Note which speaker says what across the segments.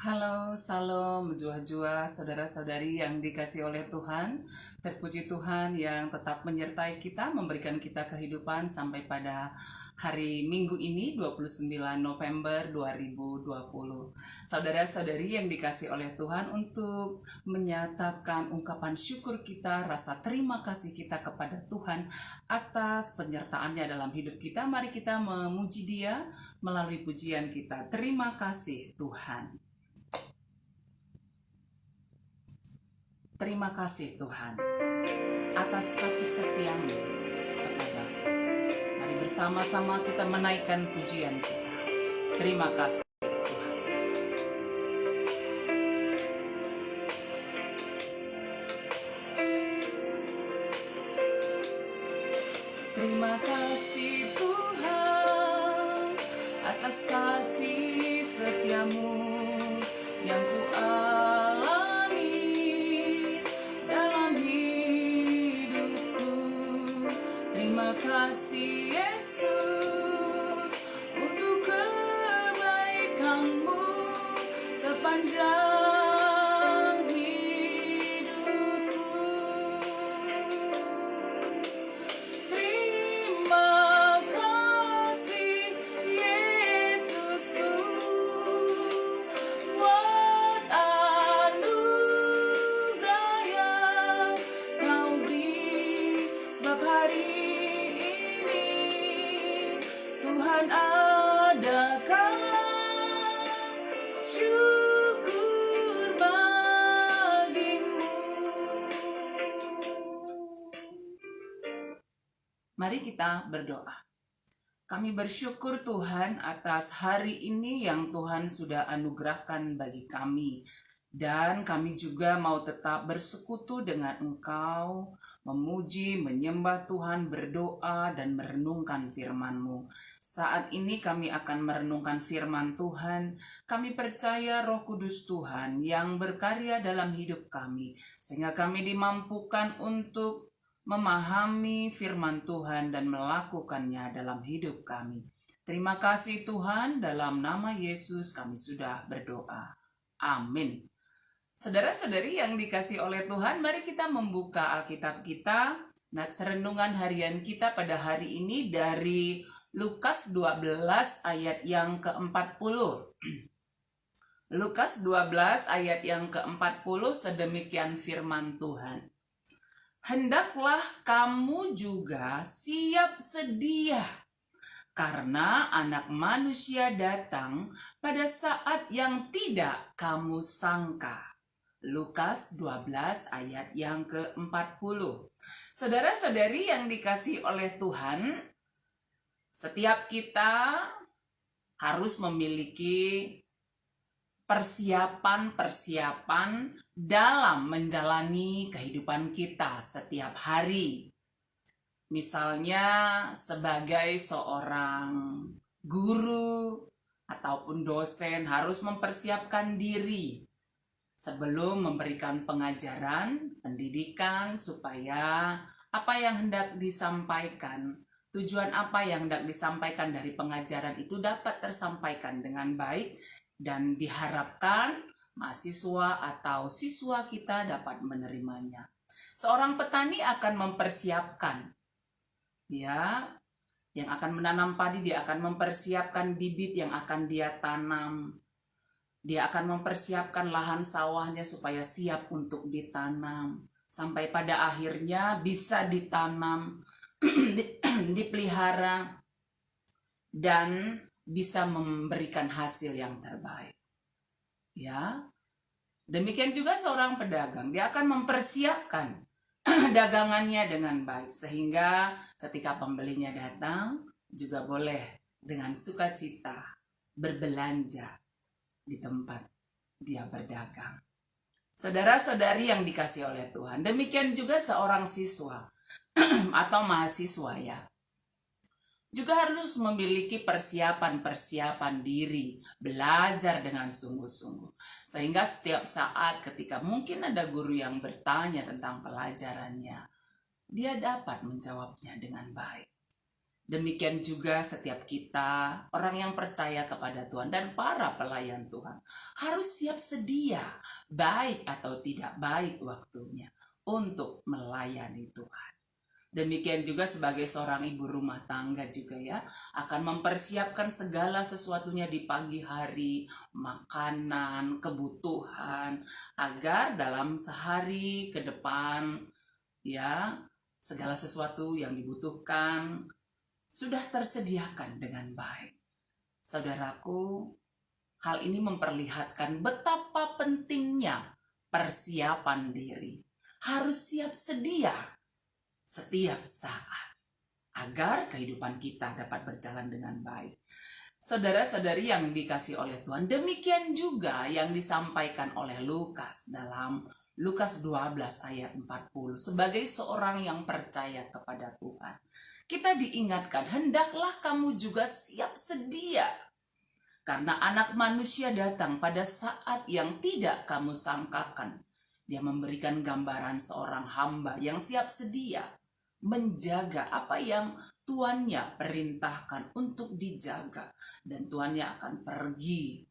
Speaker 1: Halo, salam, jua-jua, saudara-saudari yang dikasih oleh Tuhan. Terpuji Tuhan yang tetap menyertai kita, memberikan kita kehidupan sampai pada hari Minggu ini, 29 November 2020. Saudara-saudari yang dikasih oleh Tuhan, untuk menyatakan ungkapan syukur kita, rasa terima kasih kita kepada Tuhan atas penyertaannya dalam hidup kita, mari kita memuji Dia melalui pujian kita. Terima kasih Tuhan. Terima kasih Tuhan atas kasih setiamu kepadaku. Mari bersama-sama kita menaikkan pujian kita. Terima kasih Tuhan. Terima kasih Tuhan atas kasih setiamu yang ku kasih Yesus untuk kebaikanmu sepanjang hidupku. Terima kasih Yesusku buat anugerah yang kau beri, sebab hari Tuhan adakan syukur bagimu. Mari kita berdoa. Kami bersyukur Tuhan atas hari ini yang Tuhan sudah anugerahkan bagi kami. Dan kami juga mau tetap bersekutu dengan Engkau, memuji, menyembah Tuhan, berdoa, dan merenungkan firman-Mu. Saat ini kami akan merenungkan firman Tuhan. Kami percaya Roh Kudus Tuhan yang berkarya dalam hidup kami, sehingga kami dimampukan untuk memahami firman Tuhan dan melakukannya dalam hidup kami. Terima kasih Tuhan, dalam nama Yesus kami sudah berdoa. Amin. Saudara-saudari yang dikasih oleh Tuhan, mari kita membuka Alkitab kita. Nah, renungan harian kita pada hari ini dari Lukas 12 ayat yang ke-40. Lukas 12 ayat yang ke-40, sedemikian firman Tuhan. Hendaklah kamu juga siap sedia, karena Anak Manusia datang pada saat yang tidak kamu sangka. Lukas 12 ayat yang ke-40. Saudara-saudari yang dikasih oleh Tuhan, setiap kita harus memiliki persiapan-persiapan dalam menjalani kehidupan kita setiap hari. Misalnya sebagai seorang guru ataupun dosen harus mempersiapkan diri sebelum memberikan pengajaran, pendidikan, supaya apa yang hendak disampaikan, tujuan apa yang hendak disampaikan dari pengajaran itu dapat tersampaikan dengan baik dan diharapkan mahasiswa atau siswa kita dapat menerimanya. Seorang petani akan mempersiapkan, yang akan menanam padi, dia akan mempersiapkan bibit yang akan dia tanam. Dia akan mempersiapkan lahan sawahnya supaya siap untuk ditanam. Sampai pada akhirnya bisa ditanam, dipelihara, dan bisa memberikan hasil yang terbaik. Ya, demikian juga seorang pedagang, dia akan mempersiapkan dagangannya dengan baik, sehingga ketika pembelinya datang juga boleh dengan sukacita berbelanja di tempat dia berdagang. Saudara-saudari yang dikasih oleh Tuhan, demikian juga seorang siswa atau mahasiswa juga harus memiliki persiapan diri, belajar dengan sungguh-sungguh. Sehingga setiap saat ketika mungkin ada guru yang bertanya tentang pelajarannya, dia dapat menjawabnya dengan baik. Demikian juga setiap kita, orang yang percaya kepada Tuhan dan para pelayan Tuhan, harus siap sedia, baik atau tidak baik waktunya, untuk melayani Tuhan. Demikian juga sebagai seorang ibu rumah tangga juga ya, akan mempersiapkan segala sesuatunya di pagi hari, makanan, kebutuhan, agar dalam sehari ke depan ya, segala sesuatu yang dibutuhkan sudah tersediakan dengan baik. Saudaraku, hal ini memperlihatkan betapa pentingnya persiapan diri. Harus siap sedia setiap saat agar kehidupan kita dapat berjalan dengan baik. Saudara-saudari yang dikasihi oleh Tuhan, demikian juga yang disampaikan oleh Lukas dalam Lukas 12 ayat 40. Sebagai seorang yang percaya kepada Tuhan, kita diingatkan, hendaklah kamu juga siap sedia. Karena anak manusia datang pada saat yang tidak kamu sangkakan. Dia memberikan gambaran seorang hamba yang siap sedia menjaga apa yang tuannya perintahkan untuk dijaga. Dan tuannya akan pergi.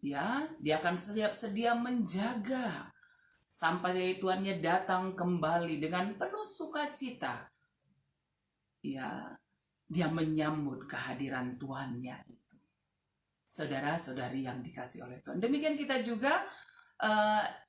Speaker 1: Ya, dia akan siap sedia menjaga sampai tuannya datang kembali dengan penuh sukacita. Ya, dia menyambut kehadiran tuannya itu. Saudara-saudari yang dikasihi oleh Tuhan, demikian kita juga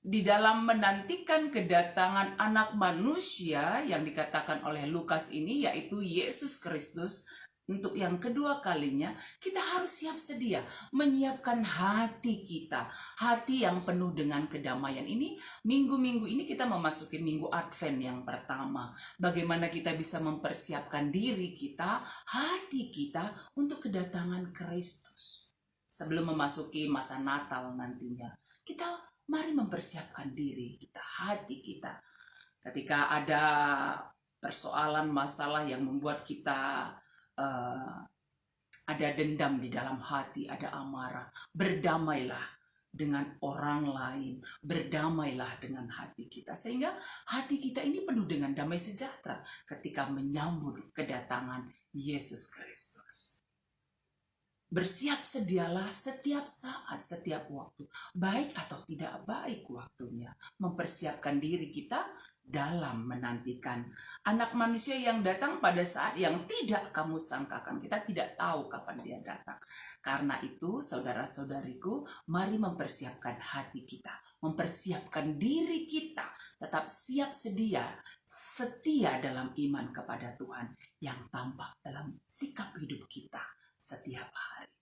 Speaker 1: di dalam menantikan kedatangan anak manusia yang dikatakan oleh Lukas ini, yaitu Yesus Kristus untuk yang kedua kalinya. Kita harus siap sedia menyiapkan hati kita, hati yang penuh dengan kedamaian. Ini minggu-minggu ini kita memasuki minggu Advent yang pertama. Bagaimana kita bisa mempersiapkan diri kita, hati kita untuk kedatangan Kristus. Sebelum memasuki masa Natal nantinya, kita mari mempersiapkan diri kita, hati kita. Ketika ada persoalan, masalah yang membuat kita ada dendam di dalam hati, ada amarah, berdamailah dengan orang lain, berdamailah dengan hati kita, sehingga hati kita ini penuh dengan damai sejahtera ketika menyambut kedatangan Yesus Kristus. Bersiap sedialah setiap saat, setiap waktu, baik atau tidak baik waktunya, mempersiapkan diri kita dalam menantikan anak manusia yang datang pada saat yang tidak kamu sangkakan. Kita tidak tahu kapan dia datang. Karena itu, saudara-saudariku, mari mempersiapkan hati kita, mempersiapkan diri kita, tetap siap sedia, setia dalam iman kepada Tuhan yang tampak dalam sikap hidup kita setiap hari.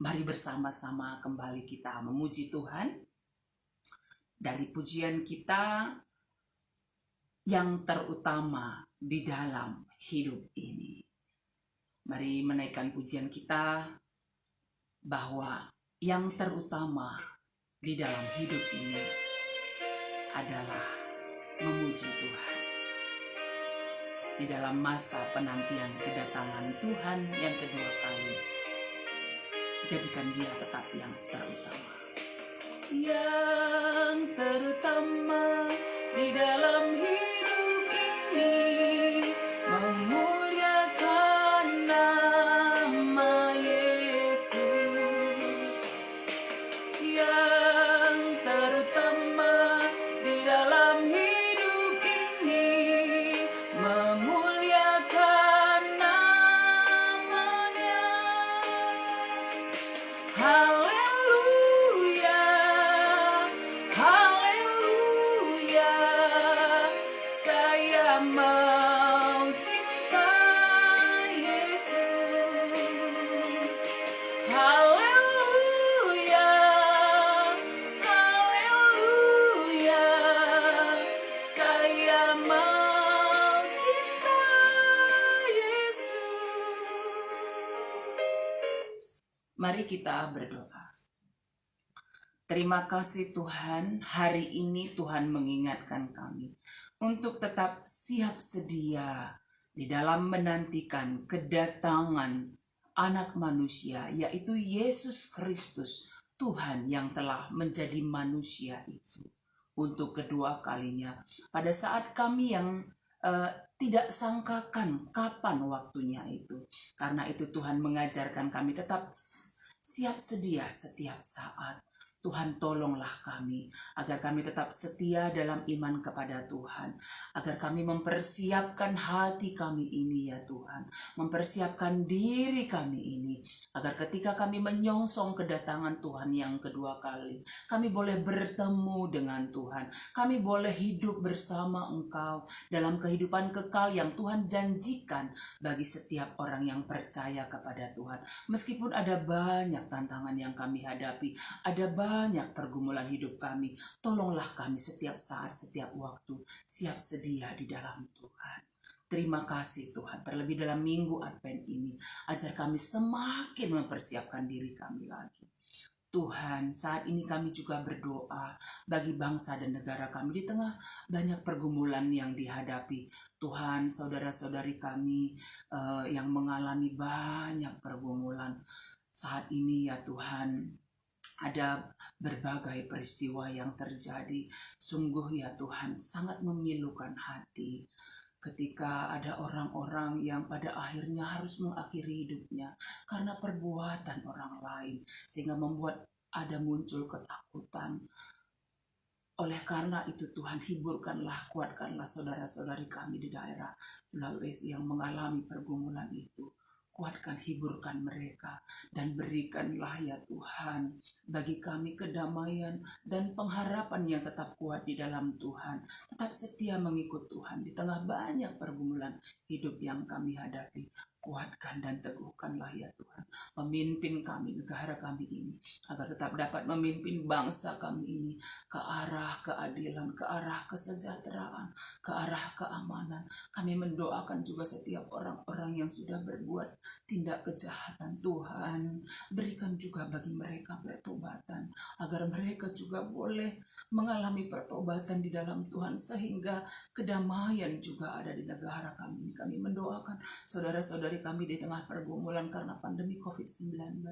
Speaker 1: Mari bersama-sama kembali kita memuji Tuhan dari pujian kita yang terutama di dalam hidup ini. Mari menaikkan pujian kita bahwa yang terutama di dalam hidup ini adalah memuji Tuhan. Di dalam masa penantian kedatangan Tuhan yang kedua kali, jadikan dia tetap yang terutama. Yang terutama di dalam hidup ini, memuliakan nama Yesus. Yang terutama di dalam hidup ini, memuliakan namanya. Haleluya, haleluya, saya mau cinta Yesus. Haleluya, haleluya, saya mau cinta Yesus. Mari kita berdoa. Terima kasih Tuhan, hari ini Tuhan mengingatkan kami untuk tetap siap sedia di dalam menantikan kedatangan anak manusia, yaitu Yesus Kristus, Tuhan yang telah menjadi manusia itu untuk kedua kalinya. Pada saat kami yang tidak sangkakan kapan waktunya itu. Karena itu Tuhan mengajarkan kami tetap siap sedia setiap saat. Tuhan tolonglah kami agar kami tetap setia dalam iman kepada Tuhan. Agar kami mempersiapkan hati kami ini ya Tuhan. Mempersiapkan diri kami ini. Agar ketika kami menyongsong kedatangan Tuhan yang kedua kali. Kami boleh bertemu dengan Tuhan. Kami boleh hidup bersama Engkau dalam kehidupan kekal yang Tuhan janjikan bagi setiap orang yang percaya kepada Tuhan. Meskipun ada banyak tantangan yang kami hadapi. Ada banyak pergumulan hidup kami. Tolonglah kami setiap saat, setiap waktu siap sedia di dalam Tuhan. Terima kasih Tuhan, terlebih dalam minggu Advent ini, ajar kami semakin mempersiapkan diri kami lagi. Tuhan, saat ini kami juga berdoa bagi bangsa dan negara kami di tengah banyak pergumulan yang dihadapi. Tuhan, saudara-saudari kami yang mengalami banyak pergumulan saat ini ya Tuhan. Ada berbagai peristiwa yang terjadi. Sungguh ya Tuhan, sangat memilukan hati ketika ada orang-orang yang pada akhirnya harus mengakhiri hidupnya karena perbuatan orang lain, sehingga membuat ada muncul ketakutan. Oleh karena itu Tuhan, hiburkanlah, kuatkanlah saudara-saudari kami di daerah Sulawesi yang mengalami pergumulan itu. Kuatkan, hiburkan mereka, dan berikanlah ya Tuhan bagi kami kedamaian dan pengharapan yang tetap kuat di dalam Tuhan. Tetap setia mengikut Tuhan di tengah banyak pergumulan hidup yang kami hadapi. Kuatkan dan teguhkanlah ya Tuhan pemimpin kami, negara kami ini, agar tetap dapat memimpin bangsa kami ini ke arah keadilan, ke arah kesejahteraan, ke arah keamanan. Kami mendoakan juga setiap orang-orang yang sudah berbuat tindak kejahatan. Tuhan, berikan juga bagi mereka pertobatan, agar mereka juga boleh mengalami pertobatan di dalam Tuhan, sehingga kedamaian juga ada di negara kami. Kami mendoakan saudara-saudari kami di tengah pergumulan karena pandemi COVID-19.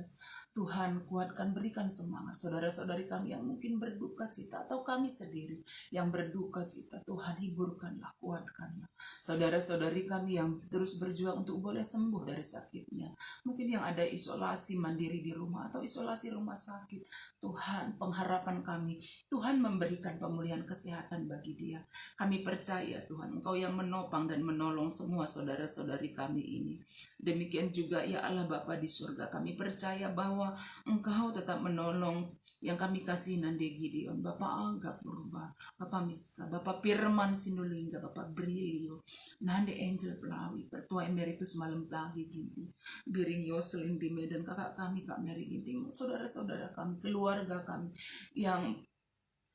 Speaker 1: Tuhan, kuatkan, berikan semangat saudara-saudari kami yang mungkin berduka cita, atau kami sendiri yang berduka cita. Tuhan, hiburkanlah, kuatkanlah saudara-saudari kami yang terus berjuang untuk boleh sembuh dari sakitnya. Mungkin yang ada isolasi mandiri di rumah atau isolasi rumah sakit. Tuhan, pengharapan kami, Tuhan memberikan pemulihan kesehatan bagi dia. Kami percaya Tuhan, Engkau yang menopang dan menolong semua saudara-saudari kami ini. Demikian juga ya Allah Bapa di surga, kami percaya bahwa Engkau tetap menolong yang kami kasih Nande Gideon, Bapak Angga Purba, Bapak Miska, Bapak Firman Sinulingga, Bapak Brilio, Nande Angel Pelawi, Pertua Emeritus Malam Pagi Ginting, Biring Yoselin di Medan, kakak kami Kak Mary Ginting, saudara-saudara kami, keluarga kami yang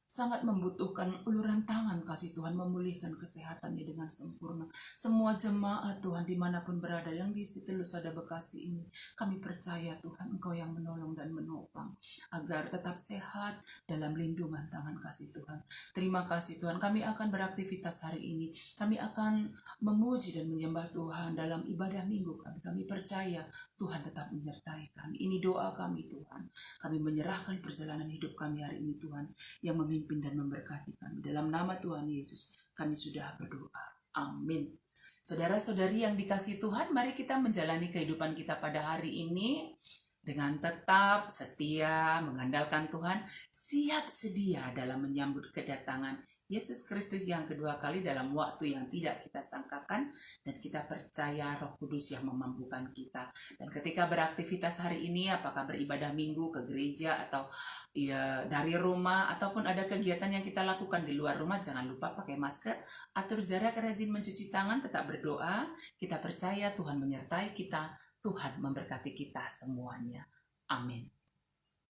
Speaker 1: sangat membutuhkan uluran tangan kasih Tuhan, memulihkan kesehatannya dengan sempurna. Semua jemaat Tuhan dimanapun berada yang di situ Lusada Bekasi ini, kami percaya Tuhan Engkau yang menolong dan menopang agar tetap sehat dalam lindungan tangan kasih Tuhan. Terima kasih Tuhan, kami akan beraktivitas hari ini, kami akan memuji dan menyembah Tuhan dalam ibadah minggu kami. Kami percaya Tuhan tetap menyertai kami. Ini doa kami Tuhan. Kami menyerahkan perjalanan hidup kami hari ini Tuhan, yang memimpin dan memberkati kami. Dalam nama Tuhan Yesus kami sudah berdoa. Amin. Saudara-saudari yang dikasihi Tuhan, mari kita menjalani kehidupan kita pada hari ini dengan tetap setia mengandalkan Tuhan, siap sedia dalam menyambut kedatangan Yesus Kristus yang kedua kali dalam waktu yang tidak kita sangkakan, dan kita percaya Roh Kudus yang memampukan kita. Dan ketika beraktivitas hari ini, apakah beribadah minggu ke gereja atau ya dari rumah, ataupun ada kegiatan yang kita lakukan di luar rumah, jangan lupa pakai masker, atur jarak, rajin mencuci tangan, tetap berdoa. Kita percaya Tuhan menyertai kita, Tuhan memberkati kita semuanya. Amin.